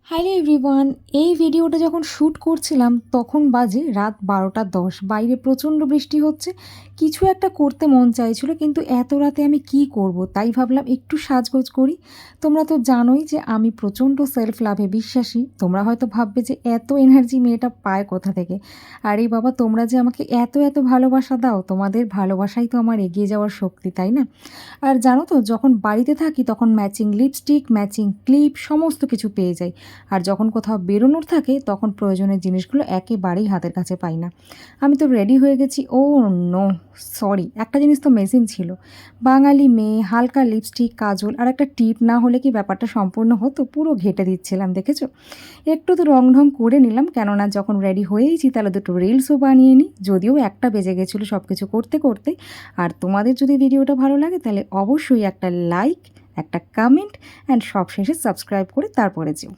Hello everyone, এই ভিডিওটা যখন শ্যুট করছিলাম তখন বাজে রাত 12টা 10। বাইরে প্রচণ্ড বৃষ্টি হচ্ছে। কিছু একটা করতে মন চাইছিল, কিন্তু এত রাতে আমি কি করব, তাই ভাবলাম একটু সাজগোজ করি। তোমরা তো জানোই যে আমি প্রচণ্ড সেলফ লাভে বিশ্বাসী। তোমরা হয়তো ভাববে যে এত এনার্জি মেয়েটা পায় কোথা থেকে। আরে বাবা, তোমরা যে আমাকে এত এত ভালোবাসা দাও, তোমাদের ভালোবাসাই তো আমার এগিয়ে যাওয়ার শক্তি, তাই না? আর জানো তো, যখন বাড়িতে থাকি তখন ম্যাচিং লিপস্টিক, ম্যাচিং ক্লিপ সমস্ত কিছু পেয়ে যাই। আর যখন কোথাও বেরোনোর থাকে তখন প্রয়োজনীয় জিনিসগুলো একেবারেই হাতের কাছে পাই না। আমি তো রেডি হয়ে গেছি। ও নো, সরি, একটা জিনিস তো মিসিং ছিল। বাঙালি মেয়ে, হালকা লিপস্টিক, কাজল আর একটা টিপ না হলে কি ব্যাপারটা সম্পূর্ণ হতো? পুরো ঘেঁটে দিচ্ছিলাম, দেখেছো? একটু তো রং ঢং করে নিলাম, কেননা যখন রেডি হয়েইছি তাহলে দুটো রিলসও বানিয়ে নিই। যদিও একটা বেজে গেছিলো সব কিছু করতে করতে। আর তোমাদের যদি ভিডিওটা ভালো লাগে তাহলে অবশ্যই একটা লাইক, একটা কমেন্ট অ্যান্ড সবশেষে সাবস্ক্রাইব করে তারপরে যেও।